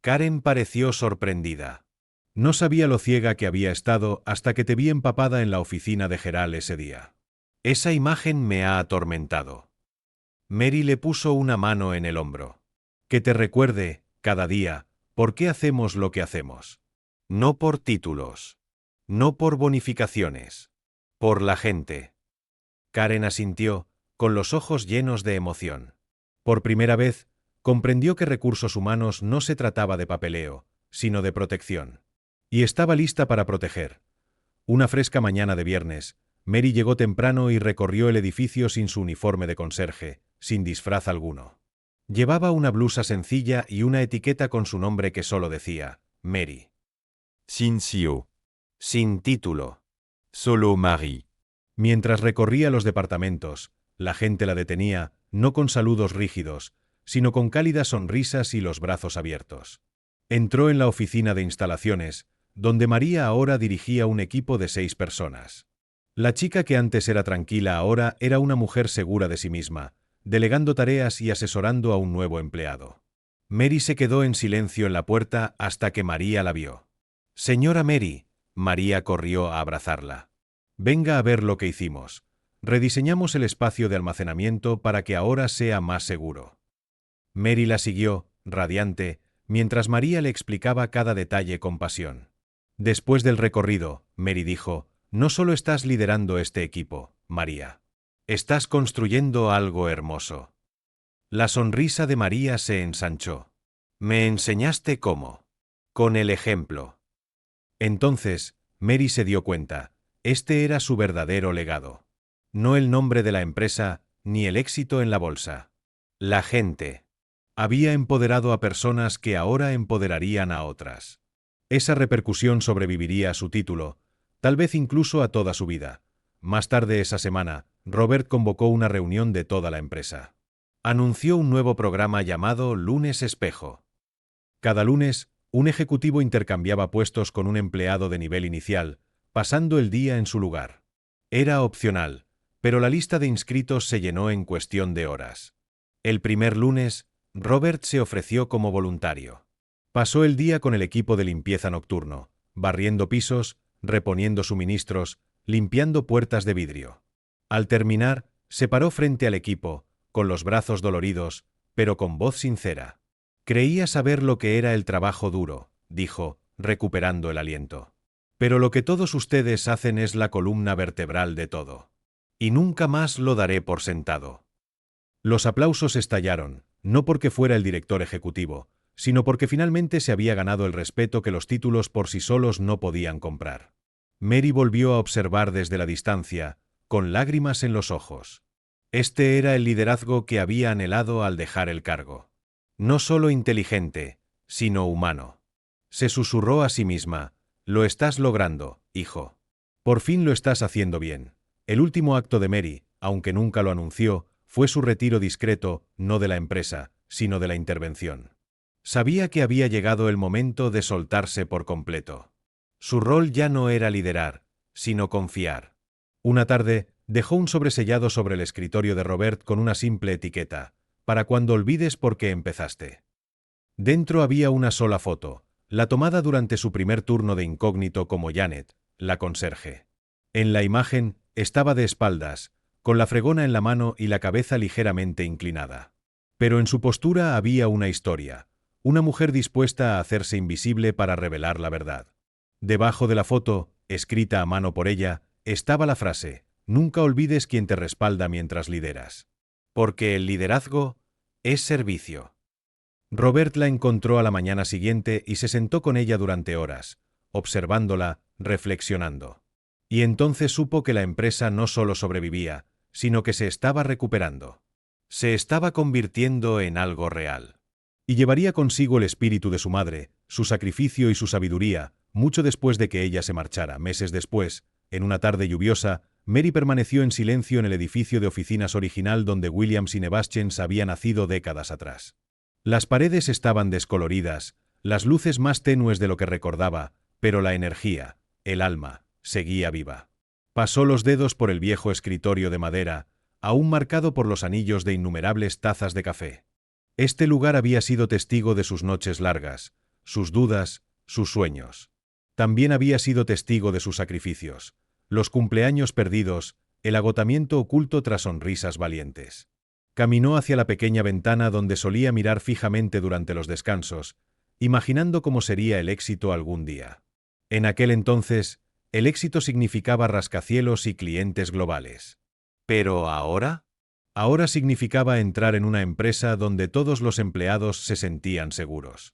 Karen pareció sorprendida. No sabía lo ciega que había estado hasta que te vi empapada en la oficina de Gerald ese día. Esa imagen me ha atormentado. Mary le puso una mano en el hombro. Que te recuerde, cada día, por qué hacemos lo que hacemos. No por títulos. No por bonificaciones. Por la gente. Karen asintió, con los ojos llenos de emoción. Por primera vez, comprendió que recursos humanos no se trataba de papeleo, sino de protección. Y estaba lista para proteger. Una fresca mañana de viernes, Mary llegó temprano y recorrió el edificio sin su uniforme de conserje, sin disfraz alguno. Llevaba una blusa sencilla y una etiqueta con su nombre que solo decía, Mary. Sin CEO. Sin título. Solo Marie. Mientras recorría los departamentos, la gente la detenía, no con saludos rígidos, sino con cálidas sonrisas y los brazos abiertos. Entró en la oficina de instalaciones, donde María ahora dirigía un equipo de 6 personas. La chica que antes era tranquila ahora era una mujer segura de sí misma, delegando tareas y asesorando a un nuevo empleado. Mary se quedó en silencio en la puerta hasta que María la vio. «Señora Mary», María corrió a abrazarla. «Venga a ver lo que hicimos. Rediseñamos el espacio de almacenamiento para que ahora sea más seguro». Mary la siguió, radiante, mientras María le explicaba cada detalle con pasión. Después del recorrido, Mary dijo, «No solo estás liderando este equipo, María. Estás construyendo algo hermoso». La sonrisa de María se ensanchó. «Me enseñaste cómo. Con el ejemplo». Entonces, Mary se dio cuenta, este era su verdadero legado. No el nombre de la empresa, ni el éxito en la bolsa. La gente. Había empoderado a personas que ahora empoderarían a otras. Esa repercusión sobreviviría a su título, tal vez incluso a toda su vida. Más tarde esa semana, Robert convocó una reunión de toda la empresa. Anunció un nuevo programa llamado Lunes Espejo. Cada lunes, un ejecutivo intercambiaba puestos con un empleado de nivel inicial, pasando el día en su lugar. Era opcional, pero la lista de inscritos se llenó en cuestión de horas. El primer lunes, Robert se ofreció como voluntario. Pasó el día con el equipo de limpieza nocturno, barriendo pisos, reponiendo suministros, limpiando puertas de vidrio. Al terminar, se paró frente al equipo, con los brazos doloridos, pero con voz sincera. «Creía saber lo que era el trabajo duro», dijo, recuperando el aliento. «Pero lo que todos ustedes hacen es la columna vertebral de todo. Y nunca más lo daré por sentado». Los aplausos estallaron, no porque fuera el director ejecutivo, sino porque finalmente se había ganado el respeto que los títulos por sí solos no podían comprar. Mary volvió a observar desde la distancia, con lágrimas en los ojos. Este era el liderazgo que había anhelado al dejar el cargo. No solo inteligente, sino humano. Se susurró a sí misma, «Lo estás logrando, hijo. Por fin lo estás haciendo bien». El último acto de Mary, aunque nunca lo anunció, fue su retiro discreto, no de la empresa, sino de la intervención. Sabía que había llegado el momento de soltarse por completo. Su rol ya no era liderar, sino confiar. Una tarde, dejó un sobresellado sobre el escritorio de Robert con una simple etiqueta, «Para cuando olvides por qué empezaste». Dentro había una sola foto, la tomada durante su primer turno de incógnito como Janet, la conserje. En la imagen, estaba de espaldas, con la fregona en la mano y la cabeza ligeramente inclinada. Pero en su postura había una historia, una mujer dispuesta a hacerse invisible para revelar la verdad. Debajo de la foto, escrita a mano por ella, estaba la frase: «Nunca olvides quién te respalda mientras lideras. Porque el liderazgo es servicio». Robert la encontró a la mañana siguiente y se sentó con ella durante horas, observándola, reflexionando. Y entonces supo que la empresa no solo sobrevivía, sino que se estaba recuperando. Se estaba convirtiendo en algo real. Y llevaría consigo el espíritu de su madre, su sacrificio y su sabiduría, mucho después de que ella se marchara. Meses después, en una tarde lluviosa, Mary permaneció en silencio en el edificio de oficinas original donde Williams y Nebaschens había nacido décadas atrás. Las paredes estaban descoloridas, las luces más tenues de lo que recordaba, pero la energía, el alma, seguía viva. Pasó los dedos por el viejo escritorio de madera, aún marcado por los anillos de innumerables tazas de café. Este lugar había sido testigo de sus noches largas, sus dudas, sus sueños. También había sido testigo de sus sacrificios, los cumpleaños perdidos, el agotamiento oculto tras sonrisas valientes. Caminó hacia la pequeña ventana donde solía mirar fijamente durante los descansos, imaginando cómo sería el éxito algún día. En aquel entonces, el éxito significaba rascacielos y clientes globales. ¿Pero ahora? Ahora significaba entrar en una empresa donde todos los empleados se sentían seguros.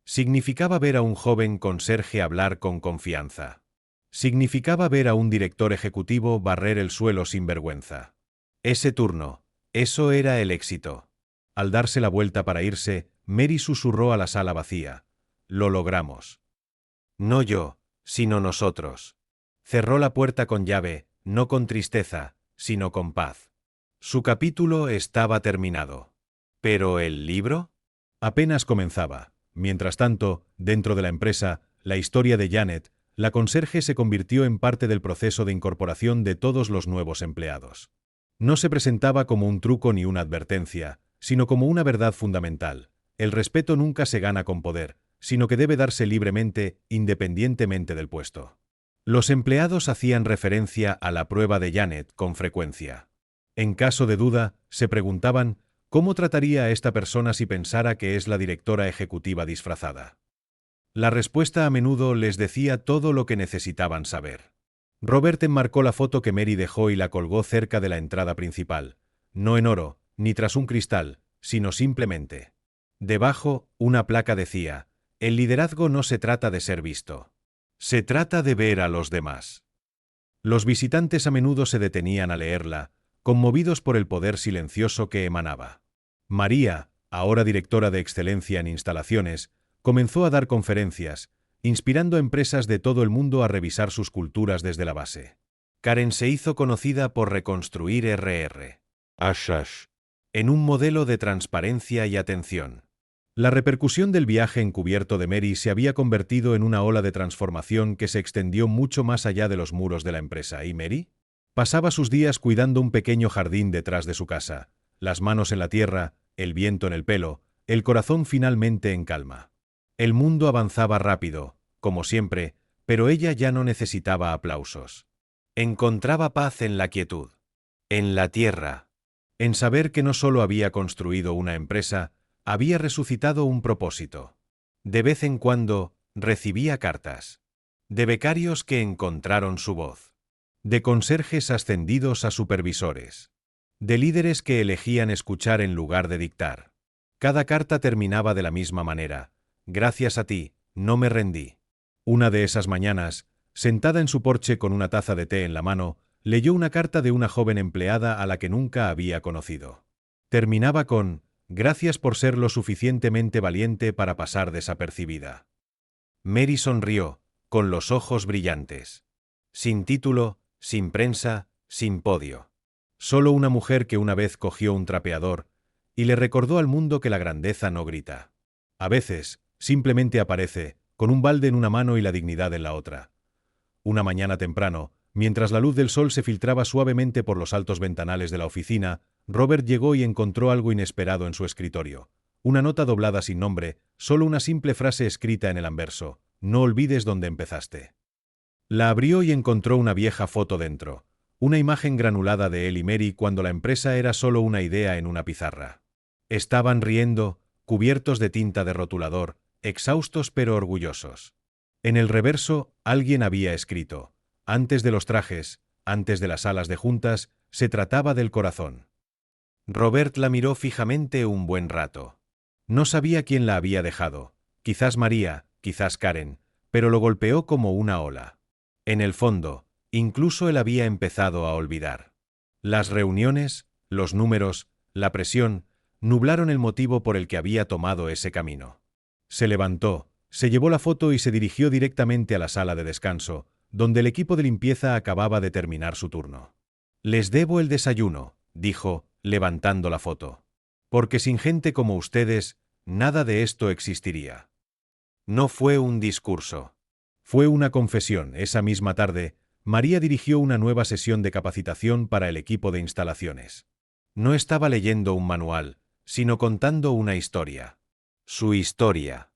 Significaba ver a un joven conserje hablar con confianza. Significaba ver a un director ejecutivo barrer el suelo sin vergüenza. Ese turno, eso era el éxito. Al darse la vuelta para irse, Mary susurró a la sala vacía: «Lo logramos». No yo, sino nosotros. Cerró la puerta con llave, no con tristeza, sino con paz. Su capítulo estaba terminado. ¿Pero el libro? Apenas comenzaba. Mientras tanto, dentro de la empresa, la historia de Janet, la conserje, se convirtió en parte del proceso de incorporación de todos los nuevos empleados. No se presentaba como un truco ni una advertencia, sino como una verdad fundamental. El respeto nunca se gana con poder, sino que debe darse libremente, independientemente del puesto. Los empleados hacían referencia a la prueba de Janet con frecuencia. En caso de duda, se preguntaban: ¿cómo trataría a esta persona si pensara que es la directora ejecutiva disfrazada? La respuesta a menudo les decía todo lo que necesitaban saber. Robert enmarcó la foto que Mary dejó y la colgó cerca de la entrada principal, no en oro, ni tras un cristal, sino simplemente. Debajo, una placa decía: «El liderazgo no se trata de ser visto. Se trata de ver a los demás». Los visitantes a menudo se detenían a leerla, conmovidos por el poder silencioso que emanaba. María, ahora directora de excelencia en instalaciones, comenzó a dar conferencias, inspirando a empresas de todo el mundo a revisar sus culturas desde la base. Karen se hizo conocida por reconstruir RR. En un modelo de transparencia y atención. La repercusión del viaje encubierto de Mary se había convertido en una ola de transformación que se extendió mucho más allá de los muros de la empresa. ¿Y Mary? Pasaba sus días cuidando un pequeño jardín detrás de su casa, las manos en la tierra, el viento en el pelo, el corazón finalmente en calma. El mundo avanzaba rápido, como siempre, pero ella ya no necesitaba aplausos. Encontraba paz en la quietud, en la tierra, en saber que no solo había construido una empresa, había resucitado un propósito. De vez en cuando, recibía cartas. De becarios que encontraron su voz. De conserjes ascendidos a supervisores. De líderes que elegían escuchar en lugar de dictar. Cada carta terminaba de la misma manera: «Gracias a ti, no me rendí». Una de esas mañanas, sentada en su porche con una taza de té en la mano, leyó una carta de una joven empleada a la que nunca había conocido. Terminaba con: «Gracias por ser lo suficientemente valiente para pasar desapercibida». Mary sonrió, con los ojos brillantes. Sin título, sin prensa, sin podio. Solo una mujer que una vez cogió un trapeador y le recordó al mundo que la grandeza no grita. A veces, simplemente aparece, con un balde en una mano y la dignidad en la otra. Una mañana temprano, mientras la luz del sol se filtraba suavemente por los altos ventanales de la oficina, Robert llegó y encontró algo inesperado en su escritorio. Una nota doblada sin nombre, solo una simple frase escrita en el anverso: «No olvides dónde empezaste». La abrió y encontró una vieja foto dentro, una imagen granulada de él y Mary cuando la empresa era solo una idea en una pizarra. Estaban riendo, cubiertos de tinta de rotulador, exhaustos pero orgullosos. En el reverso, alguien había escrito: antes de los trajes, antes de las salas de juntas, se trataba del corazón. Robert la miró fijamente un buen rato. No sabía quién la había dejado, quizás María, quizás Karen, pero lo golpeó como una ola. En el fondo, incluso él había empezado a olvidar. Las reuniones, los números, la presión, nublaron el motivo por el que había tomado ese camino. Se levantó, se llevó la foto y se dirigió directamente a la sala de descanso, donde el equipo de limpieza acababa de terminar su turno. «Les debo el desayuno», dijo, levantando la foto. «Porque sin gente como ustedes, nada de esto existiría». No fue un discurso. Fue una confesión. Esa misma tarde, María dirigió una nueva sesión de capacitación para el equipo de instalaciones. No estaba leyendo un manual, sino contando una historia. Su historia.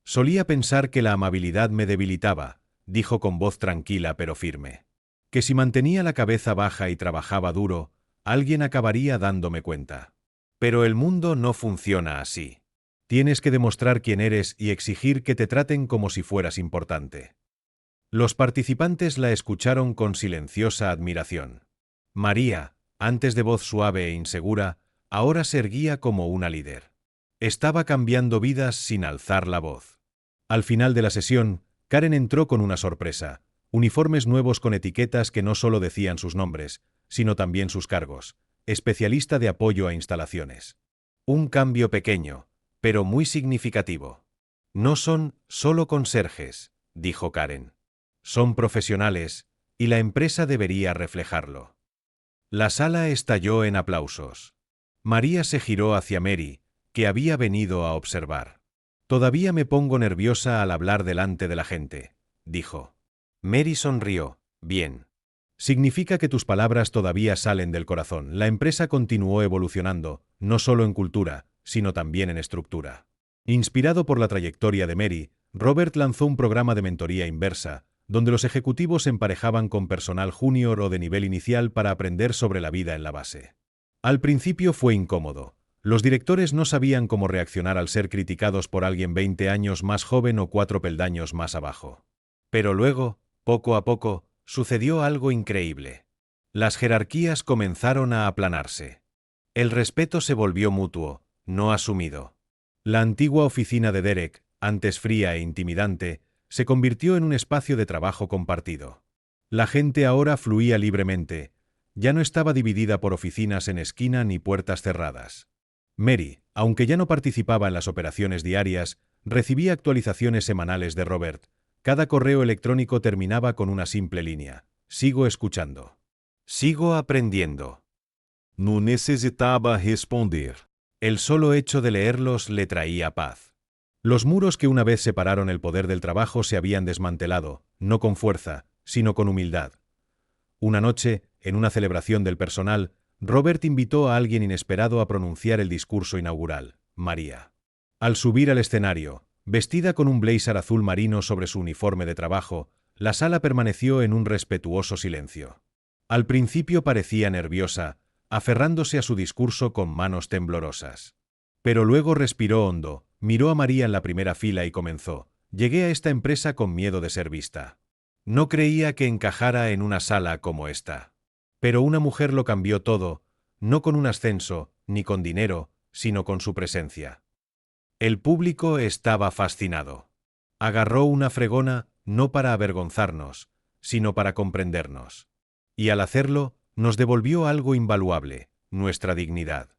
«Solía pensar que la amabilidad me debilitaba», dijo con voz tranquila pero firme. «Que si mantenía la cabeza baja y trabajaba duro, alguien acabaría dándome cuenta. Pero el mundo no funciona así. Tienes que demostrar quién eres y exigir que te traten como si fueras importante». Los participantes la escucharon con silenciosa admiración. María, antes de voz suave e insegura, ahora se erguía como una líder. Estaba cambiando vidas sin alzar la voz. Al final de la sesión, Karen entró con una sorpresa: uniformes nuevos con etiquetas que no solo decían sus nombres, sino también sus cargos: especialista de apoyo a instalaciones. Un cambio pequeño, pero muy significativo. «No son solo conserjes», dijo Karen. «Son profesionales, y la empresa debería reflejarlo». La sala estalló en aplausos. María se giró hacia Mary, que había venido a observar. «Todavía me pongo nerviosa al hablar delante de la gente», dijo. Mary sonrió. «Bien. Significa que tus palabras todavía salen del corazón». La empresa continuó evolucionando, no solo en cultura, sino también en estructura. Inspirado por la trayectoria de Mary, Robert lanzó un programa de mentoría inversa, donde los ejecutivos se emparejaban con personal junior o de nivel inicial para aprender sobre la vida en la base. Al principio fue incómodo. Los directores no sabían cómo reaccionar al ser criticados por alguien 20 años más joven o 4 peldaños más abajo. Pero luego, poco a poco, sucedió algo increíble. Las jerarquías comenzaron a aplanarse. El respeto se volvió mutuo, no asumido. La antigua oficina de Derek, antes fría e intimidante, se convirtió en un espacio de trabajo compartido. La gente ahora fluía libremente, ya no estaba dividida por oficinas en esquina ni puertas cerradas. Mary, aunque ya no participaba en las operaciones diarias, recibía actualizaciones semanales de Robert. Cada correo electrónico terminaba con una simple línea: «Sigo escuchando. Sigo aprendiendo». No necesitaba responder. El solo hecho de leerlos le traía paz. Los muros que una vez separaron el poder del trabajo se habían desmantelado, no con fuerza, sino con humildad. Una noche, en una celebración del personal, Robert invitó a alguien inesperado a pronunciar el discurso inaugural: María. Al subir al escenario, vestida con un blazer azul marino sobre su uniforme de trabajo, la sala permaneció en un respetuoso silencio. Al principio parecía nerviosa, aferrándose a su discurso con manos temblorosas. Pero luego respiró hondo, miró a María en la primera fila y comenzó: «Llegué a esta empresa con miedo de ser vista. No creía que encajara en una sala como esta. Pero una mujer lo cambió todo, no con un ascenso, ni con dinero, sino con su presencia». El público estaba fascinado. Agarró una fregona, no para avergonzarnos, sino para comprendernos. Y al hacerlo, nos devolvió algo invaluable: nuestra dignidad.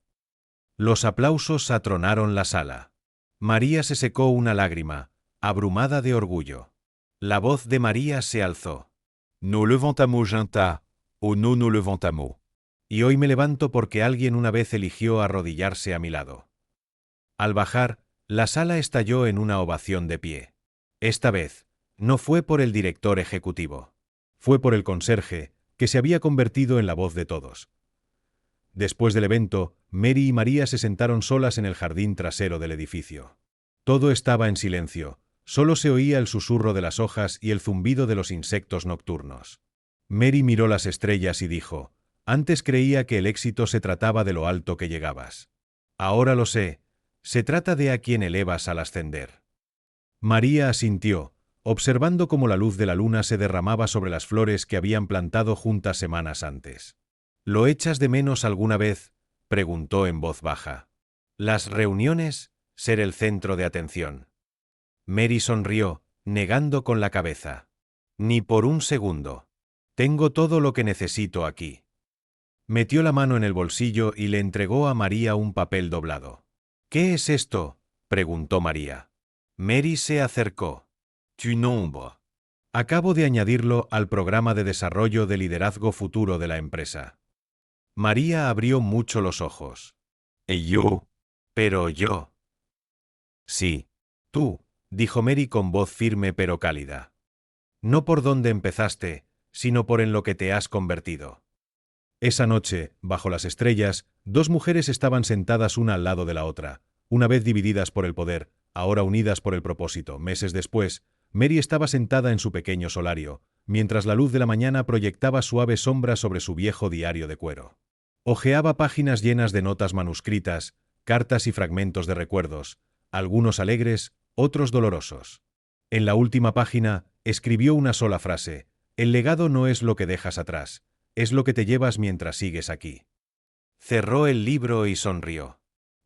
Los aplausos atronaron la sala. María se secó una lágrima, abrumada de orgullo. La voz de María se alzó. Nos levantamos juntas, o no nos levantamos. Y hoy me levanto porque alguien una vez eligió arrodillarse a mi lado. Al bajar, la sala estalló en una ovación de pie. Esta vez, no fue por el director ejecutivo. Fue por el conserje, que se había convertido en la voz de todos. Después del evento, Mary y María se sentaron solas en el jardín trasero del edificio. Todo estaba en silencio, solo se oía el susurro de las hojas y el zumbido de los insectos nocturnos. Mary miró las estrellas y dijo: «Antes creía que el éxito se trataba de lo alto que llegabas. Ahora lo sé, se trata de a quien elevas al ascender. María asintió, observando cómo la luz de la luna se derramaba sobre las flores que habían plantado juntas semanas antes. ¿Lo echas de menos alguna vez?, preguntó en voz baja. Las reuniones, ser el centro de atención. Mary sonrió, negando con la cabeza. Ni por un segundo. Tengo todo lo que necesito aquí. Metió la mano en el bolsillo y le entregó a María un papel doblado. ¿Qué es esto?, preguntó María. Mary se acercó. Tu nombre. Acabo de añadirlo al programa de desarrollo de liderazgo futuro de la empresa. María abrió mucho los ojos. ¿Y yo? Pero yo. Sí, tú, dijo Mary con voz firme pero cálida. No por dónde empezaste, sino por en lo que te has convertido. Esa noche, bajo las estrellas, dos mujeres estaban sentadas una al lado de la otra, una vez divididas por el poder, ahora unidas por el propósito. Meses después, Mary estaba sentada en su pequeño solario, mientras la luz de la mañana proyectaba suave sombra sobre su viejo diario de cuero. Hojeaba páginas llenas de notas manuscritas, cartas y fragmentos de recuerdos, algunos alegres, otros dolorosos. En la última página, escribió una sola frase: el legado no es lo que dejas atrás, es lo que te llevas mientras sigues aquí. Cerró el libro y sonrió.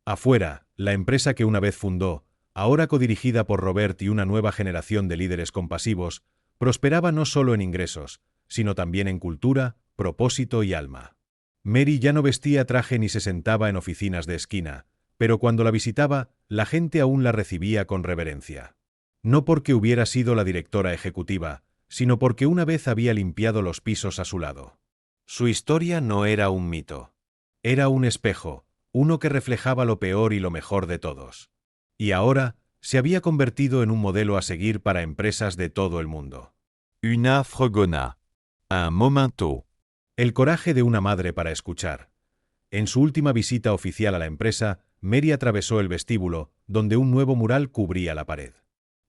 Afuera, la empresa que una vez fundó, ahora codirigida por Robert y una nueva generación de líderes compasivos, prosperaba no solo en ingresos, sino también en cultura, propósito y alma. Mary ya no vestía traje ni se sentaba en oficinas de esquina, pero cuando la visitaba, la gente aún la recibía con reverencia. No porque hubiera sido la directora ejecutiva, sino porque una vez había limpiado los pisos a su lado. Su historia no era un mito. Era un espejo, uno que reflejaba lo peor y lo mejor de todos. Y ahora, se había convertido en un modelo a seguir para empresas de todo el mundo. Una fregona. Un momento. El coraje de una madre para escuchar. En su última visita oficial a la empresa, Mary atravesó el vestíbulo, donde un nuevo mural cubría la pared.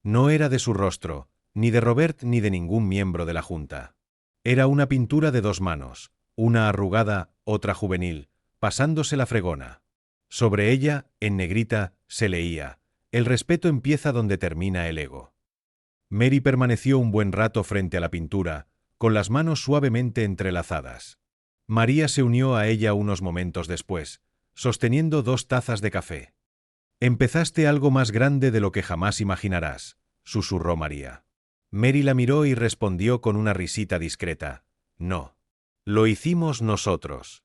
No era de su rostro, ni de Robert ni de ningún miembro de la junta. Era una pintura de dos manos, una arrugada, otra juvenil, pasándose la fregona. Sobre ella, en negrita, se leía: el respeto empieza donde termina el ego. Mary permaneció un buen rato frente a la pintura, con las manos suavemente entrelazadas. María se unió a ella unos momentos después, sosteniendo 2 tazas de café. «Empezaste algo más grande de lo que jamás imaginarás», susurró María. Mary la miró y respondió con una risita discreta: «No. Lo hicimos nosotros».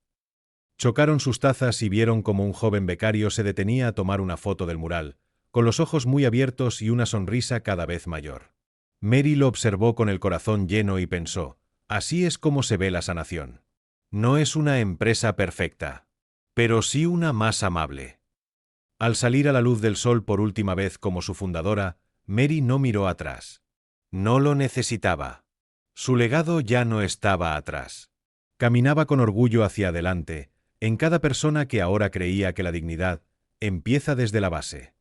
Chocaron sus tazas y vieron cómo un joven becario se detenía a tomar una foto del mural, con los ojos muy abiertos y una sonrisa cada vez mayor. Mary lo observó con el corazón lleno y pensó: así es como se ve la sanación. No es una empresa perfecta, pero sí una más amable. Al salir a la luz del sol por última vez como su fundadora, Mary no miró atrás. No lo necesitaba. Su legado ya no estaba atrás. Caminaba con orgullo hacia adelante, en cada persona que ahora creía que la dignidad empieza desde la base.